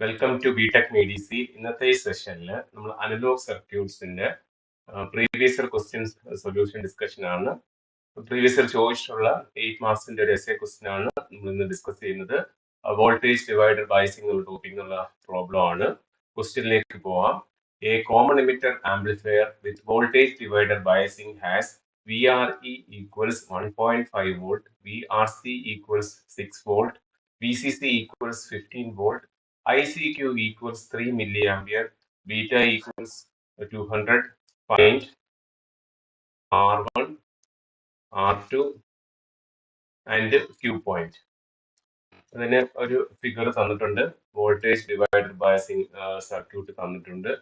Welcome to BTech Medici. ഇന്നത്തെ ഈ സെഷനിൽ നമ്മൾ അനലോഗ് സർക്യൂട്ട്സിന്റെ previous year questions solution discussion ആണ്. പ്രീവിയസ് ഇയർ ചോദിച്ചിട്ടുള്ള 8 മാർക്സിന്റെ ഒരു എസ്എ ക്വസ്റ്റ്യൻ ആണ് നമ്മൾ ഇന്ന് ഡിസ്കസ് ചെയ്യുന്നത്. വോൾട്ടേജ് ഡിവൈഡർ ബൈസിംഗ് എന്നുള്ള ടോപ്പിക് എന്നുള്ള പ്രോബ്ലം ആണ്. ക്വസ്റ്റ്യനിലേക്ക് പോവാം. A common emitter amplifier with voltage divider biasing has VRE equals 1.5 volt, VRC equals 6 volt, VCC equals 15 volt, ICQ equals 3 milliampere, beta equals 200, find R1, R2 and Q point. അതിന് ഒരു figure തന്നിട്ടുണ്ട്. Voltage divider biasing circuit തന്നിട്ടുണ്ട്.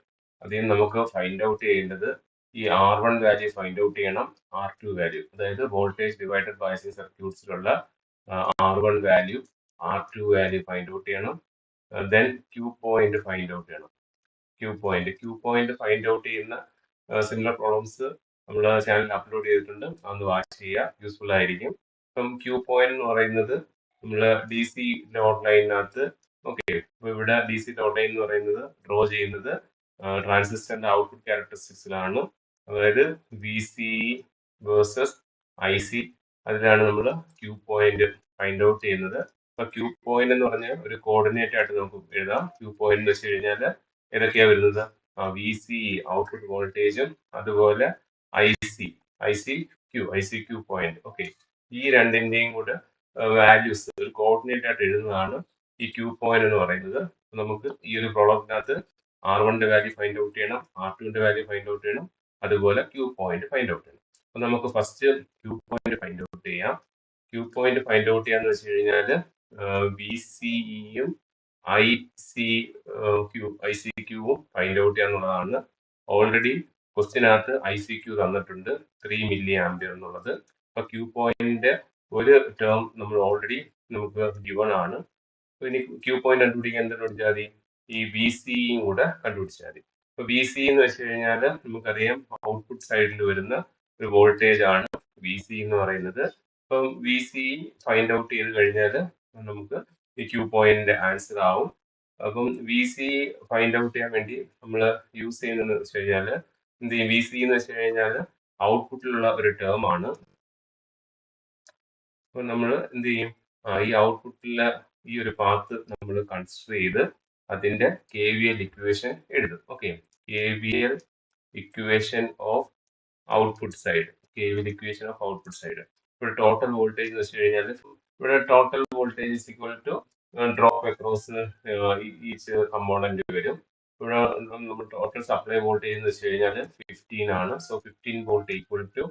അതിൽ നമുക്ക് find out ചെയ്യേണ്ടത് ഈ R1 value find out ചെയ്യണം, R2 value, അതായത് വോൾട്ടേജ് ഡിവൈഡർ ബയസിംഗ് സർക്യൂട്ട്സിലുള്ള R1 value, R2 value find out ചെയ്യണം. Then Q point find out ചെയ്യണം. Q പോയിന്റ് ഫൈൻഡ് ഔട്ട് ചെയ്യുന്ന സിമിലർ പ്രോബ്ലംസ് നമ്മൾ ചാനലിൽ അപ്ലോഡ് ചെയ്തിട്ടുണ്ട്. അതൊന്ന് വാച്ച് ചെയ്യുക, യൂസ്ഫുൾ ആയിരിക്കും. ഇപ്പം Q പോയിന്റ് എന്ന് പറയുന്നത് നമ്മൾ ഡി സി ലോഡ് ലൈനിനകത്ത്, ഓക്കെ, ഇപ്പൊ ഇവിടെ ഡി സി ലോഡ് ലൈൻ എന്ന് പറയുന്നത് ഡ്രോ ചെയ്യുന്നത് ട്രാൻസിസ്റ്ററിന്റെ ഔട്ട്പുട്ട് ക്യാരക്ടറിസ്റ്റിക്സിലാണ്. അതായത് V C versus I C, അതിലാണ് നമ്മൾ Q പോയിന്റ് ഫൈൻഡ് ഔട്ട് ചെയ്യുന്നത്. അപ്പൊ Q പോയിന്റ് എന്ന് പറഞ്ഞാൽ ഒരു കോർഡിനേറ്റ് ആയിട്ട് നമുക്ക് എഴുതാം. Q പോയിന്റ് എന്ന് വെച്ച് കഴിഞ്ഞാൽ ഏതൊക്കെയാ വരുന്നത്? വി സി ഔട്ട്പുട്ട് വോൾട്ടേജും അതുപോലെ I C Q point. Okay, ഈ രണ്ടിന്റെയും കൂടെ വാല്യൂസ് ഒരു കോർഡിനേറ്റ് ആയിട്ട് എഴുതുന്നതാണ് ഈ Q പോയിന്റ് എന്ന് പറയുന്നത്. നമുക്ക് ഈ ഒരു പ്രോബ്ലത്തിനകത്ത് R1ന്റെ വാല്യൂ ഫൈൻഡ് ഔട്ട് ചെയ്യണം, R2ന്റെ വാല്യൂ ഫൈൻഡ് ഔട്ട് ചെയ്യണം, അതുപോലെ Q പോയിന്റ് ഫൈൻഡ് ഔട്ട് ചെയ്യണം. അപ്പൊ നമുക്ക് first Q point find out ചെയ്യാം. Q പോയിന്റ് ഫൈൻഡ് ഔട്ട് ചെയ്യാന്ന് വെച്ച് കഴിഞ്ഞാൽ വി സിയും ഐ സി ക്യൂവും ഫൈൻഡ് ഔട്ട് ചെയ്യാന്നുള്ളതാണ്. ഓൾറെഡി ക്വസ്റ്റിനകത്ത് ICQ തന്നിട്ടുണ്ട് 3 മില്ലി ആംപിയർ എന്നുള്ളത്. അപ്പൊ Q പോയിന്റിന്റെ ഒരു ടേം നമ്മൾ ഓൾറെഡി നമുക്ക് ഗിവൺ ആണ്. ഇനി Q പോയിന്റ് കണ്ടുപിടിക്കാൻ എന്ത് കണ്ടുപിടിച്ചാൽ മതി? ഈ വി സിയും കൂടെ കണ്ടുപിടിച്ചാൽ മതി. അപ്പൊ വി സി എന്ന് വെച്ച് കഴിഞ്ഞാൽ നമുക്കറിയാം ഔട്ട്പുട്ട് സൈഡിൽ വരുന്ന ഒരു വോൾട്ടേജ് ആണ് വി സി എന്ന് പറയുന്നത്. അപ്പം വി സി ഫൈൻഡ് ഔട്ട് ചെയ്ത് കഴിഞ്ഞാൽ നമുക്ക് ഈ Q പോയിന്റിന്റെ ആൻസർ ആവും. അപ്പം വി സി ഫൈൻഡ് ഔട്ട് ചെയ്യാൻ വേണ്ടി നമ്മൾ യൂസ് ചെയ്യുന്നതെന്ന് വെച്ച് കഴിഞ്ഞാൽ എന്ത് ചെയ്യും? വി സി എന്ന് വെച്ച് കഴിഞ്ഞാൽ ഔട്ട്പുട്ടിലുള്ള ഒരു ടേം ആണ്. അപ്പൊ നമ്മൾ എന്ത് ചെയ്യും? ഈ ഔട്ട്പുട്ടിലെ ഈ ഒരു പാത്ത് നമ്മൾ കൺസിഡർ ചെയ്ത് അതിന്റെ KVL ഇക്വേഷൻ എഴുതും. Okay, KVL equation of output side, KVL equation of output side. ഇവിടെ ടോട്ടൽ വോൾട്ടേജ് എന്ന് വെച്ച് കഴിഞ്ഞാൽ ഇവിടെ total voltage is equal to drop across each component വരും. ഇവിടെ നമ്മൾ ടോട്ടൽ സപ്ലൈ വോൾട്ടേജ് എന്ന് വെച്ച് കഴിഞ്ഞാൽ 15 ആണ്. സോ 15 വോൾട്ട് ഈക്വൽ ടു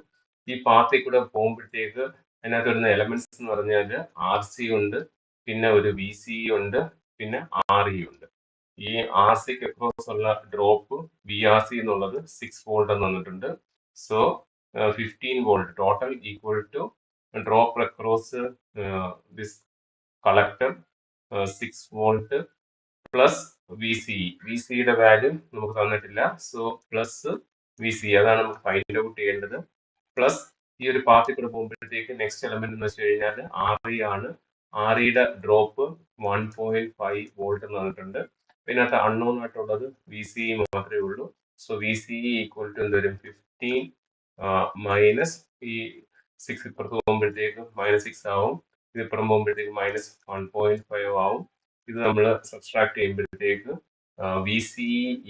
ഈ പാത്തിൽ കൂടെ പോകുമ്പോഴത്തേക്ക് അതിനകത്ത് വരുന്ന എലമെന്റ്സ് എന്ന് പറഞ്ഞാൽ RC ഉണ്ട്, പിന്നെ ഒരു VC ഉണ്ട്, പിന്നെ RE ഉണ്ട്. ഈ RCക്ക് അക്രോസ് ഉള്ള ഡ്രോപ്പ് VRC എന്നുള്ളത് 6 വോൾട്ട് എന്ന് തന്നിട്ടുണ്ട്. So 15 volt total equal to drop across this collector 6 volt plus VCയുടെ വാല്യൂ നമുക്ക് തന്നിട്ടില്ല. സോ പ്ലസ് VC, അതാണ് നമുക്ക് ഫൈൻഡ് ഔട്ട് ചെയ്യേണ്ടത്. പ്ലസ് ഈ ഒരു പാത്തിൽ കൂടെ പോകുമ്പോഴത്തേക്ക് നെക്സ്റ്റ് എലമെന്റ് എന്ന് വെച്ച് കഴിഞ്ഞാൽ RE ആണ്. REയുടെ ഡ്രോപ്പ് 1.5 വോൾട്ട് എന്ന് തന്നിട്ടുണ്ട്. പിന്നെ അത് അൺനോൺ ആയിട്ടുള്ളത് VC മാത്രമേ ഉള്ളൂ. സോ VC ഈക്വൽ ടു എന്ത് വരും? 15 മൈനസ് ഈ 6 ഇപ്പുറത്ത് പോകുമ്പോഴത്തേക്ക് -6 ആവും, ഇത് ഇപ്പുറം പോകുമ്പോഴത്തേക്ക് -1.5 ആവും. ഇത് നമ്മൾ സബ്സ്ട്രാക്ട് ചെയ്യുമ്പോഴത്തേക്ക് VC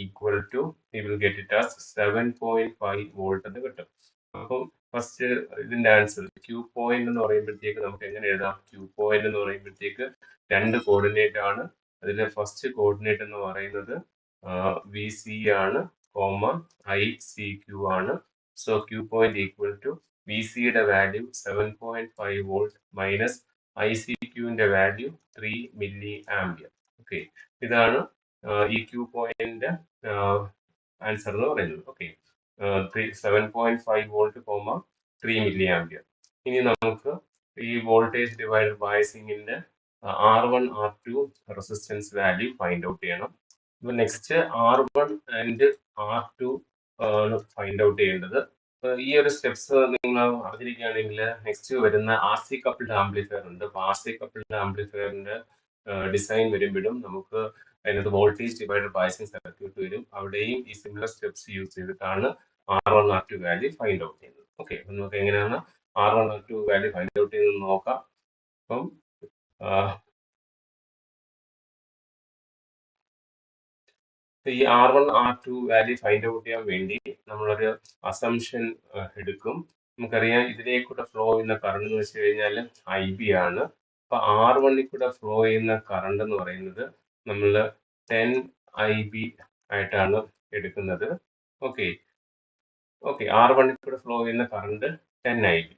equal to will get it as 7.5 volt എന്ന് കിട്ടും. അപ്പം ഫസ്റ്റ് ഇതിന്റെ ആൻസർ Q പോയിന്റ് എന്ന് പറയുമ്പോഴത്തേക്ക് നമുക്ക് എങ്ങനെ എഴുതാം? Q പോയിന്റ് എന്ന് പറയുമ്പോഴത്തേക്ക് രണ്ട് കോർഡിനേറ്റ് ആണ്. അതിലെ ഫസ്റ്റ് കോർഡിനേറ്റ് എന്ന് പറയുന്നത് VC ആണ്, ICQ ആണ്. So Q point equal to VCയുടെ വാല്യൂ 7.5 വോൾട്ട് മൈനസ് ICQന്റെ വാല്യൂ 3 മില്ലി ആംപിയർ. ഓക്കെ, ഇതാണ് ഈ Q പോയിന്റിന്റെ ആൻസർ എന്ന് പറയുന്നത്. Okay, 7.5 volt, 3 milli ampere. ഇനി നമുക്ക് ഈ വോൾട്ടേജ് ഡിവൈഡർ ബയസിംഗിന്റെ R1 R2 resistance value find out ചെയ്യണം. ഇപ്പൊ നെക്സ്റ്റ് R1 ആൻഡ് R2 ആണ് ഫൈൻഡ് ഔട്ട് ചെയ്യേണ്ടത്. ഈ ഒരു സ്റ്റെപ്സ് നിങ്ങൾ അറിഞ്ഞിരിക്കുകയാണെങ്കിൽ നെക്സ്റ്റ് വരുന്ന RC കപ്പിൾഡ് ആംപ്ലിഫയർ ഉണ്ട്. അപ്പൊ RC കപ്പിൾഡ് ആംപ്ലിഫയറിന്റെ ഡിസൈൻ വരുമ്പോഴും നമുക്ക് അതിനകത്ത് വോൾട്ടേജ് ഡിവൈഡർ ബയസിങ് സർക്യൂട്ട് വരും. അവിടെയും ഈ സിമിലർ സ്റ്റെപ്സ് യൂസ് ചെയ്തിട്ടാണ് R1 R2 value find out ചെയ്യുന്നത്. ഓക്കെ, അപ്പം നമുക്ക് എങ്ങനെയാണ് R1 R2 value find out ചെയ്തെന്ന് നോക്കാം. അപ്പം ഈ R1 R2 value find out ചെയ്യാൻ വേണ്ടി നമ്മളൊരു അസംഷൻ എടുക്കും. നമുക്കറിയാം ഇതിലേക്കൂടെ ഫ്ലോ ചെയ്യുന്ന കറണ്ട് എന്ന് വെച്ച് കഴിഞ്ഞാൽ IB ആണ്. അപ്പൊ R1 കൂടെ ഫ്ലോ ചെയ്യുന്ന കറണ്ട് എന്ന് പറയുന്നത് നമ്മൾ 10 IB ആയിട്ടാണ് എടുക്കുന്നത്. ഓക്കെ, R1 കൂടെ ഫ്ലോ ചെയ്യുന്ന കറണ്ട് 10 IB.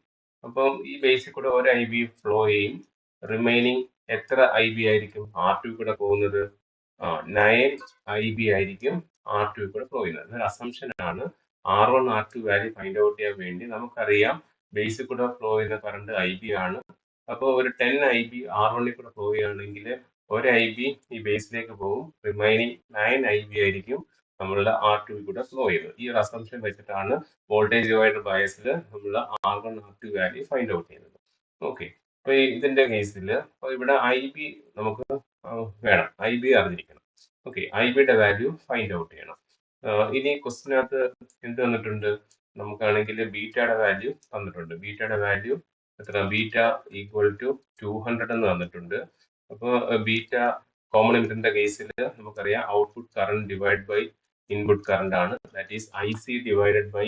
അപ്പം ഈ ബേസിൽ കൂടെ ഒരു IB ഫ്ലോ ചെയ്യും. റിമൈനിങ് എത്ര IB ആയിരിക്കും R2 കൂടെ പോകുന്നത്? 9 IB ആയിരിക്കും R2 കൂടെ ഫ്ലോ ചെയ്യുന്നത്. ഒരു അസംഷൻ ആണ്. R1 R2 value find out ചെയ്യാൻ വേണ്ടി നമുക്കറിയാം ബേസിൽ കൂടെ ഫ്ലോ ചെയ്യുന്ന കറണ്ട് IB ആണ്. അപ്പോൾ ഒരു 10 IB R1 കൂടെ ഫ്ലോ ചെയ്യുകയാണെങ്കിൽ ഒരു IB ഈ ബേസിലേക്ക് പോകും. റിമൈനിങ് 9 IB ആയിരിക്കും നമ്മളുടെ R2 കൂടെ ഫ്ലോ ചെയ്യുന്നത്. ഈ ഒരു അസംഷൻ വെച്ചിട്ടാണ് വോൾട്ടേജ് ഡിവൈഡർ ബയസിൽ നമ്മൾ R1 R2 value find out ചെയ്യുന്നത്. ഓക്കെ, അപ്പൊ ഇതിന്റെ കേസിൽ ഇവിടെ IB നമുക്ക് വേണം, IB അറിഞ്ഞിരിക്കണം. ഓക്കെ, IBയുടെ വാല്യൂ ഫൈൻഡ് ഔട്ട് ചെയ്യണം. ഇനി ക്വസ്റ്റിനകത്ത് എന്ത് തന്നിട്ടുണ്ട്? നമുക്കാണെങ്കിൽ ബീറ്റയുടെ വാല്യൂ തന്നിട്ടുണ്ട്. ബീറ്റയുടെ വാല്യൂ എത്ര? ബീറ്റ ഈക്വൽ ടു 200 എന്ന് തന്നിട്ടുണ്ട്. അപ്പോൾ ബീറ്റ കോമൺ എമിറ്ററിന്റെ കേസിൽ നമുക്കറിയാം output current divide by input current ആണ്. That is IC divided by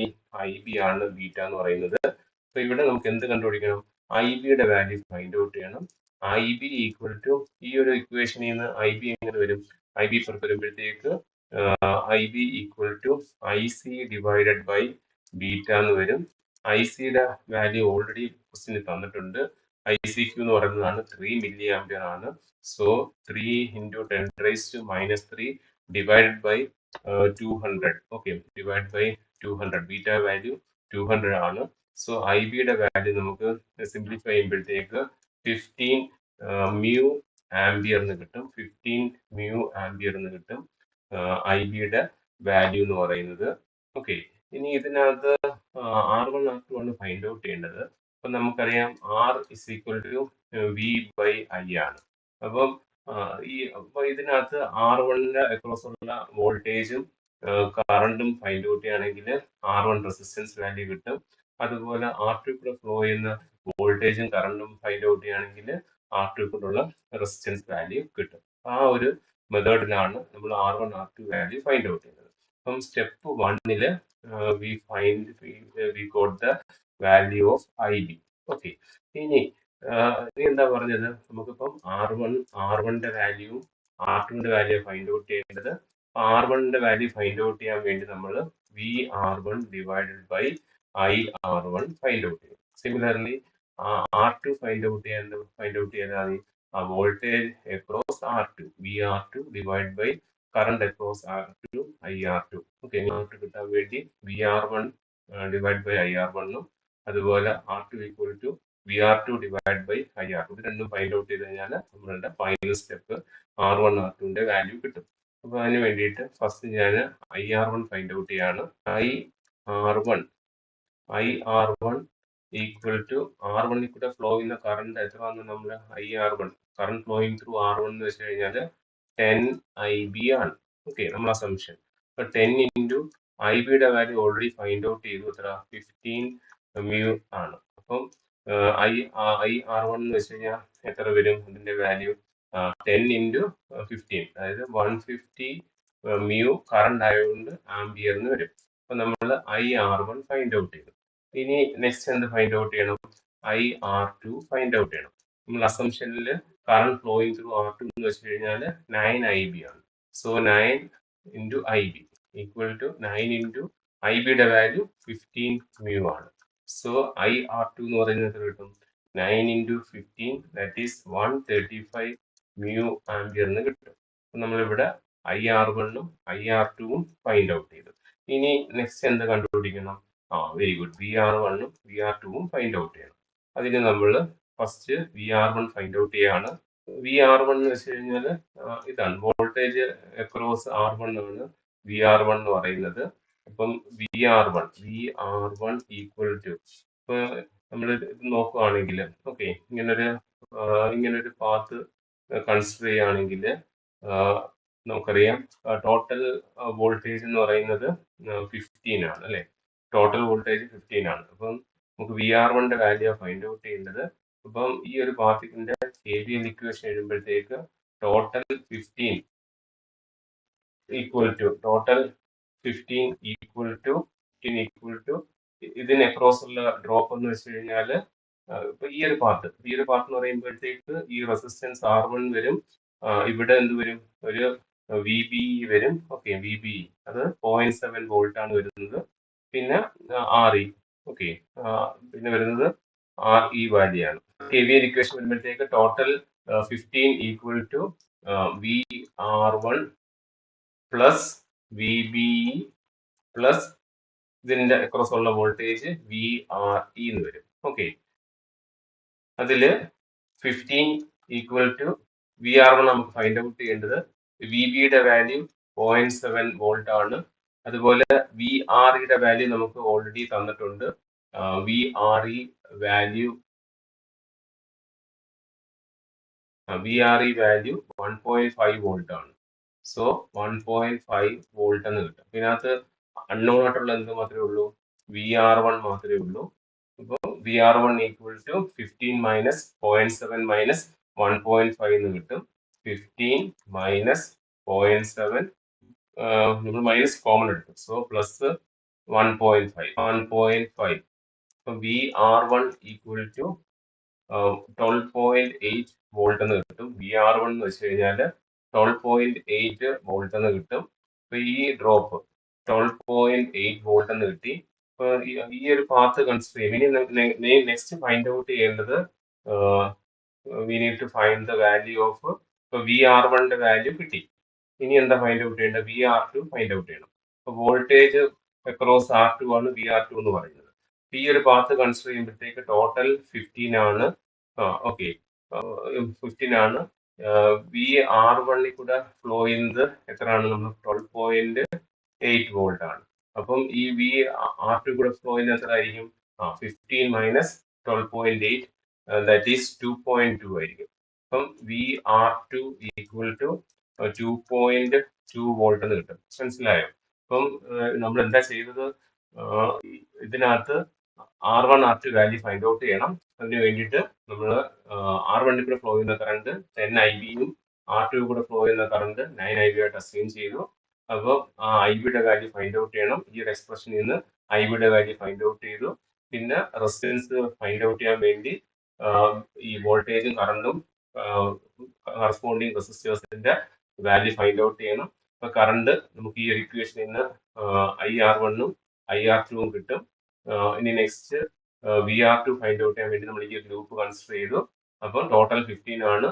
IB ആണ് ബീറ്റ എന്ന് പറയുന്നത്. അപ്പൊ ഇവിടെ നമുക്ക് എന്ത് കണ്ടുപിടിക്കണം? IBയുടെ വാല്യൂ ഫൈൻഡ് ഔട്ട് ചെയ്യണം. IB ഈക്വൽ ടു ഈ ഒരു ഇക്വേഷനിൽ നിന്ന് IB എങ്ങനെ വരും? IB പുറത്ത് വരുമ്പോഴത്തേക്ക് IB equal to IC divided by beta എന്ന് വരും. ICയുടെ വാല്യൂ ഓൾറെഡി ക്വസ്റ്റിന് തന്നിട്ടുണ്ട്. ICQ എന്ന് പറയുന്നതാണ് 3 മില്ലി ആംപിയർ ആണ്. So 3 into 10⁻³ divided by 200. Okay, divide by 200. Beta value 200 ആണ്. സോ IBയുടെ വാല്യൂ നമുക്ക് സിംപ്ലിഫൈ ചെയ്യുമ്പോഴത്തേക്ക് 15 mu ആംപിയർ എന്ന് കിട്ടും. 15 mu ആംപിയർ എന്ന് കിട്ടും IBയുടെ വാല്യൂ എന്ന് പറയുന്നത്. ഓക്കെ, ഇനി ഇതിനകത്ത് R1 R2 ആണ് ഫൈൻഡ് ഔട്ട് ചെയ്യേണ്ടത്. അപ്പൊ നമുക്കറിയാം R is equal to V/I ആണ്. അപ്പം അപ്പൊ ഇതിനകത്ത് R1ന്റെ അക്രോസ് ഉള്ള വോൾട്ടേജും കറണ്ടും ഫൈൻഡ് ഔട്ട് ചെയ്യുകയാണെങ്കിൽ R1 റെസിസ്റ്റൻസ് വാല്യൂ കിട്ടും. അതുപോലെ R2 കൂടെ ഫ്ലോ ചെയ്യുന്ന വോൾട്ടേജും കറണ്ടും ഫൈൻഡ് ഔട്ട് ചെയ്യുകയാണെങ്കിൽ R2 കൂടെയുള്ള റെസിസ്റ്റൻസ് വാല്യൂ കിട്ടും. ആ ഒരു മെത്തേഡിലാണ് നമ്മൾ R1 R2 value find out ചെയ്യുന്നത്. അപ്പം step 1 we got the value of IB. Okay, ഇനി എന്താ പറഞ്ഞത്? നമുക്കിപ്പം R1ന്റെ വാല്യൂ R2ന്റെ വാല്യൂ ഫൈൻഡ് ഔട്ട് ചെയ്യേണ്ടത്. R1ന്റെ വാല്യൂ ഫൈൻഡ് ഔട്ട് ചെയ്യാൻ വേണ്ടി നമ്മൾ VR1 divided by IR1 find out ചെയ്യും. സിമിലർലി R2 ഫൈൻഡ് ഔട്ട് ചെയ്താൽ voltage across R2 VR2 divide by current across R2 IR2. Okay, R2 കിട്ടാൻ വേണ്ടി VR1 ഡിവൈഡ് ബൈ IR1 ഉം അതുപോലെ R2 equal to VR2 divide by IR2 ഇത് രണ്ടും find out ചെയ്ത് കഴിഞ്ഞാൽ നമ്മളുടെ ഫൈനൽ സ്റ്റെപ്പ് R1 R2ന്റെ വാല്യൂ കിട്ടും. അപ്പൊ അതിന് വേണ്ടിയിട്ട് ഫസ്റ്റ് ഞാൻ IR1 ഫൈൻഡ് ഔട്ട് ചെയ്യാണ്. IR1 ഈക്വൽ ടു R1 കൂടെ ഫ്ലോ ചെയ്യുന്ന കറണ്ട് എത്രയാണ്? നമ്മൾ IR1 current flowing through R1 എന്ന് വെച്ച് കഴിഞ്ഞാൽ 10 IB ആണ്. ഓക്കെ, നമ്മൾ അസംഷൻ. അപ്പൊ 10 ഇൻറ്റു IBയുടെ വാല്യൂ ഓൾറെഡി ഫൈൻഡ് ഔട്ട് ചെയ്തു. എത്ര? 15 mu ആണ്. അപ്പം IR1 എന്ന് വെച്ച് കഴിഞ്ഞാൽ എത്ര വരും? അതിന്റെ വാല്യൂ 10 ഇൻറ്റു 15, അതായത് 150 mu കറണ്ട് ആയതുകൊണ്ട് ആംബിയറിന് വരും. അപ്പൊ നമ്മൾ IR1 ഫൈൻഡ് ഔട്ട് ചെയ്തു. ഇനി നെക്സ്റ്റ് എന്ത് ഫൈൻഡ് ഔട്ട് ചെയ്യണം? IR2 ഫൈൻഡ് ഔട്ട് ചെയ്യണം. നമ്മൾ അസംഷനിൽ കറണ്ട് ഫ്ലോയിങ് ത്രൂ R2 എന്ന് വെച്ച് കഴിഞ്ഞാൽ 9 IB ആണ്. So 9 into IB equal to 9 into IBയുടെ വാല്യൂ 15 mu ആണ്. സോ IR2 എന്ന് പറയുന്നത് എത്ര കിട്ടും? 9 into 15 that is 135 mu ampere എന്ന് കിട്ടും. അപ്പൊ നമ്മളിവിടെ IR1ഉം IR2ഉം ഫൈൻഡ് ഔട്ട് ചെയ്തു. ഇനി നെക്സ്റ്റ് എന്ത് കണ്ടുപിടിക്കണം? വെരി ഗുഡ്, VR1ഉം VR2ഉം ഫൈൻഡ് ഔട്ട് ചെയ്യണം. അതിന് നമ്മൾ ഫസ്റ്റ് VR1 ഫൈൻഡ് ഔട്ട് ചെയ്യാണ്. VR1 എന്ന് വെച്ച് കഴിഞ്ഞാൽ ഇതാണ് വോൾട്ടേജ് അക്രോസ് R1 ആണ് VR1 എന്ന് പറയുന്നത്. അപ്പം VR1 ഈക്വൽ ടു, ഇപ്പൊ നമ്മൾ ഇത് നോക്കുകയാണെങ്കിൽ ഓക്കെ, ഇങ്ങനൊരു പാത്ത് കൺസിഡർ ചെയ്യുകയാണെങ്കിൽ നമുക്കറിയാം ടോട്ടൽ വോൾട്ടേജ് എന്ന് പറയുന്നത് 15 ആണ് അല്ലെ. ടോട്ടൽ വോൾട്ടേജ് 15 ആണ്. അപ്പം നമുക്ക് VR1 വാല്യൂ ഫൈൻഡ് ഔട്ട് ചെയ്യേണ്ടത്. അപ്പം ഈ ഒരു പാർട്ടിക്കിളിന്റെ KVL ഇക്വേഷൻ എഴുതുമ്പോഴത്തേക്ക് ടോട്ടൽ 15 ഈക്വൽ ടു ഇതിന് അക്രോസ് ഉള്ള ഡ്രോപ്പ് എന്ന് വെച്ച് കഴിഞ്ഞാൽ ഇപ്പൊ ഈ ഒരു പാർട്ട് എന്ന് പറയുമ്പോഴത്തേക്ക് ഈ റെസിസ്റ്റൻസ് R1 വരും. ഇവിടെ എന്ത് വരും, ഒരു VB വരും. ഓക്കെ, VB അത് 0.7 വോൾട്ട് ആണ് വരുന്നത്. പിന്നെ RE, ഓക്കെ, പിന്നെ വരുന്നത് RE വാല്യൂ ആണ്. KVL ഇക്വേഷൻ വരുമ്പോഴത്തേക്ക് total 15 equal to VR1 plus VBE plus ഇതിന്റെ അക്രോസ് ഉള്ള വോൾട്ടേജ് VRE എന്ന് വരും. ഓക്കെ, അതില് 15 ഈക്വൽ ടു VR1 നമുക്ക് ഫൈൻഡ് ഔട്ട് ചെയ്യേണ്ടത്. VBയുടെ വാല്യൂ 0.7 വോൾട്ട് ആണ്. അതുപോലെ VREയുടെ വാല്യൂ നമുക്ക് ഓൾറെഡി തന്നിട്ടുണ്ട്. VRE വാല്യൂ 1.5 വോൾട്ട് ആണ്. സോ 1.5 വോൾട്ട് എന്ന് കിട്ടും. ഇതിനകത്ത് അൺനോൺ ആയിട്ടുള്ള എന്ത് മാത്രമേ ഉള്ളൂ, VR1 മാത്രമേ ഉള്ളൂ. അപ്പോൾ VR1 equal to 15 minus 0.7 minus 1.5 എന്ന് കിട്ടും. 15 മൈനസ് 0.7 നമ്മൾ മൈനസ് കോമൺ എടുക്കും. So plus 1.5. അപ്പൊ VR1 ഈക്വൽ ടു 12.8 വോൾട്ട് എന്ന് കിട്ടും. VR1 എന്ന് വെച്ച് കഴിഞ്ഞാൽ 12.8 വോൾട്ട് എന്ന് കിട്ടും. അപ്പൊ ഈ ഡ്രോപ്പ് 12.8 വോൾട്ട് എന്ന് കിട്ടി. അപ്പൊ ഈ ഒരു പാത്ത് കൺസിഡർ ചെയ്യും. ഇനി നെക്സ്റ്റ് ഫൈൻഡ് ഔട്ട് ചെയ്യേണ്ടത് we need to find the value of, ഇപ്പൊ VR1ന്റെ വാല്യൂ കിട്ടി. ഇനി എന്താ ഫൈൻഡ് ഔട്ട് ചെയ്യേണ്ടത്, VR2 ഫൈൻഡ് ഔട്ട് ചെയ്യണം. അപ്പൊ വോൾട്ടേജ് അക്രോസ് R2 ആണ് VR2 എന്ന് പറയുന്നത്. ഈ ഒരു പാത്ത് കൺസിഡർ ചെയ്യുമ്പോഴത്തേക്ക് ടോട്ടൽ 15 ആണ്. ഓക്കെ, 15 ആണ്. VR1 കൂടെ ഫ്ലോ ചെയ്യുന്നത് എത്രയാണ്, നമ്മൾ 12.8 വോൾട്ട് ആണ്. അപ്പം ഈ VR2 കൂടെ ഫ്ലോ ചെയ്യുന്നത് എത്ര ആയിരിക്കും, 15 മൈനസ് 12.8 ദാറ്റ് ഈസ് 2.2 ആയിരിക്കും. അപ്പം VR2 ഈക്വൽ ടു 2.2 വോൾട്ട് എന്ന് കിട്ടും. മനസ്സിലായോ? അപ്പം നമ്മൾ എന്താ ചെയ്തത്, ഇതിനകത്ത് R1 R2 value find out ചെയ്യണം. അതിന് വേണ്ടിയിട്ട് നമ്മൾ R1 കൂടെ ഫ്ലോ ചെയ്യുന്ന കറണ്ട് 10 IBയും R2 കൂടെ ഫ്ലോ ചെയ്യുന്ന കറണ്ട് 9 IB ആയിട്ട് അസ്യൂം ചെയ്തു. അപ്പോൾ ആ IBയുടെ വാല്യൂ ഫൈൻഡ് ഔട്ട് ചെയ്യണം. ഈ ഒരു എക്സ്പ്രഷനിൽ നിന്ന് IBയുടെ വാല്യൂ ഫൈൻഡ് ഔട്ട് ചെയ്തു. പിന്നെ റെസിസ്റ്റൻസ് ഫൈൻഡ് ഔട്ട് ചെയ്യാൻ വേണ്ടി ഈ വോൾട്ടേജും കറണ്ടും കറസ്പോണ്ടിങ് റെസിസ്റ്റേഴ്സിന്റെ വാല്യൂ ഫൈൻഡ് ഔട്ട് ചെയ്യണം. അപ്പൊ കറണ്ട് നമുക്ക് ഈ ഒരു ഇക്വേഷനിൽ നിന്ന് IR1ഉം IR2ഉം കിട്ടും. ഇനി നെക്സ്റ്റ് VR2 ഫൈൻഡ് ഔട്ട് ചെയ്യാൻ വേണ്ടി നമ്മൾ ഈ ലൂപ്പ് കൺസിഡർ ചെയ്തു. അപ്പം ടോട്ടൽ 15 ആണ്.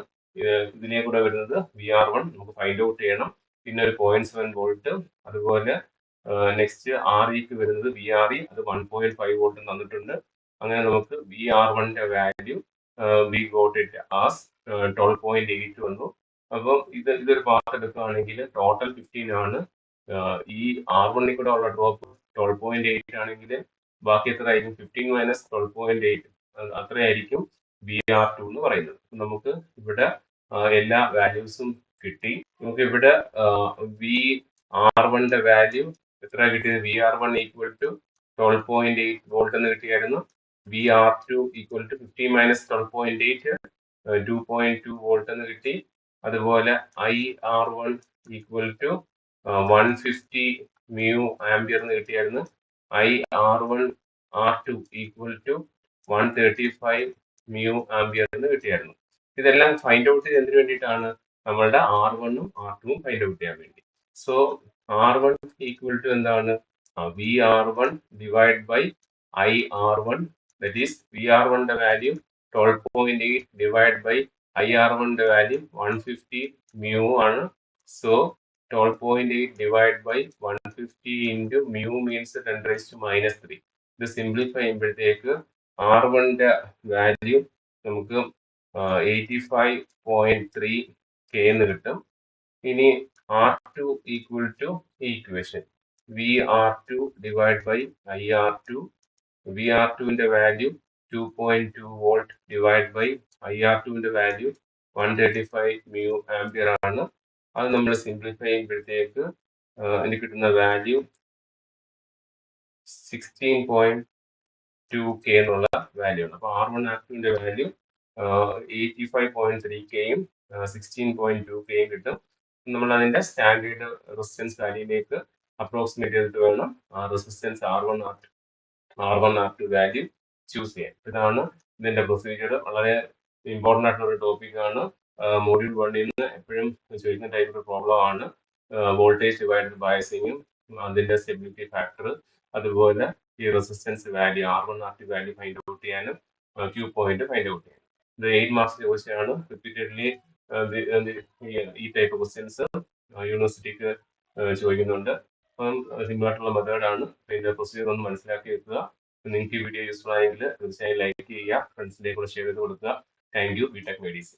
ഇതിനെ കൂടെ വരുന്നത് VR1 നമുക്ക് ഫൈൻഡ് ഔട്ട് ചെയ്യണം. പിന്നെ ഒരു 0.7 വോൾട്ട്. അതുപോലെ നെക്സ്റ്റ് REക്ക് വരുന്നത് VRE, അത് 1.5 വോൾട്ട് തന്നിട്ടുണ്ട്. അങ്ങനെ നമുക്ക് VR1ന്റെ value we got it as 12.8 വന്നു. അപ്പം ഇതൊരു പാർട്ട് എടുക്കുകയാണെങ്കിൽ ടോട്ടൽ 15 ആണ്. ഈ R1 കൂടെ ഉള്ള ഡ്രോപ്പ് 12.8 ആണെങ്കിൽ ബാക്കി എത്ര ആയിരിക്കും, 15 മൈനസ് 12.8 അത്രയായിരിക്കും VR2 എന്ന് പറയുന്നത്. നമുക്ക് ഇവിടെ എല്ലാ വാല്യൂസും കിട്ടി. നമുക്ക് ഇവിടെ VR1ന്റെ വാല്യൂ എത്ര കിട്ടിയത്, VR1 ഈക്വൽ ടു 12.8 വോൾട്ട് എന്ന് കിട്ടിയായിരുന്നു. VR2 equal to 15 minus 12.8 2.2 volt എന്ന് കിട്ടി. അതുപോലെ IR1 equal to 150 mu ampere എന്ന് കിട്ടിയായിരുന്നു. IR1 R2 equal to 135 mu ampere എന്ന് കിട്ടിയായിരുന്നു. ഇതെല്ലാം ഫൈൻഡ് ഔട്ട് ചെയ്തതിന് വേണ്ടിയിട്ടാണ്, നമ്മളുടെ R1ഉം R2ഉം ഫൈൻഡ് ഔട്ട് ചെയ്യാൻ വേണ്ടി. സോ R1 ഈക്വൽ ടു എന്താണ്, VR1 divide by IR1, that is VR1ന്റെ വാല്യൂ 12.8 ഡിവൈഡ് ബൈ IR1ന്റെ വാല്യൂ 150 മ്യൂ ആണ്. So 12.8 divided by 150 into mu means 10⁻⁻3. ഇത് സിംപ്ലിഫൈ ചെയ്യുമ്പോഴത്തേക്ക് R1ന്റെ വാല്യൂ നമുക്ക് 85.3 K എന്ന് കിട്ടും. ഇനി R2 equal to equation VR2 divide by IR2. VR2ന്റെ വാല്യൂ 2.2 വോൾട്ട് ഡിവൈഡ് ബൈ IR2ന്റെ വാല്യൂ 135 മ്യൂ ആംപിയർ ആണ്. അത് നമ്മൾ സിംപ്ലിഫൈ ചെയ്യുമ്പോഴത്തേക്ക് അതിന് കിട്ടുന്ന വാല്യൂ 16.2K എന്നുള്ള വാല്യൂ ആണ്. അപ്പോൾ R1 R2ന്റെ വാല്യൂ 85.3Kയും 16.2Kയും കിട്ടും. നമ്മൾ അതിന്റെ സ്റ്റാൻഡേർഡ് റെസിസ്റ്റൻസ് വാല്യൂയിലേക്ക് അപ്രോക്സിമേറ്റ് ചെയ്തിട്ട് വേണം resistance R1 R2 value choose ചെയ്യാൻ. ഇതാണ് ഇതിന്റെ പ്രൊസീജിയർ. വളരെ ഇമ്പോർട്ടൻ്റ് ആയിട്ടുള്ള ഒരു ടോപ്പിക്കാണ്. മോഡ്യൂൾ 1ൽ നിന്ന് എപ്പോഴും ചോദിക്കുന്ന ടൈപ്പ് ഒരു പ്രോബ്ലം ആണ്. വോൾട്ടേജ് ഡിവൈഡഡ് ബയസിങ്ങും അതിന്റെ സ്റ്റെബിലിറ്റി ഫാക്ടർ, അതുപോലെ ഈ resistance value R1 R2 value find out ചെയ്യാനും ക്യൂ പോയിന്റ് ഫൈൻഡ് ഔട്ട് ചെയ്യാനും. ഇത് 8 മാർക്സ് ചോദിച്ചാണ്. റിപ്പീറ്റഡ്ലി ഈ ടൈപ്പ് ക്വസ്റ്റ്യൻസ് യൂണിവേഴ്സിറ്റിക്ക് ചോദിക്കുന്നുണ്ട്. അപ്പം സിമ്പിൾ ആയിട്ടുള്ള മെത്തേഡാണ്. ഇതിന്റെ പ്രൊസീജിയർ ഒന്ന് മനസ്സിലാക്കി വെക്കുക. നിങ്ങൾക്ക് ഈ വീഡിയോ യൂസ്ഫുൾ ആയെങ്കിൽ തീർച്ചയായും ലൈക്ക് ചെയ്യുക, ഫ്രണ്ട്സിലേക്ക് കൂടെ ഷെയർ ചെയ്ത് കൊടുക്കുക. Thank you. ബിടെക് മെഡീസ്.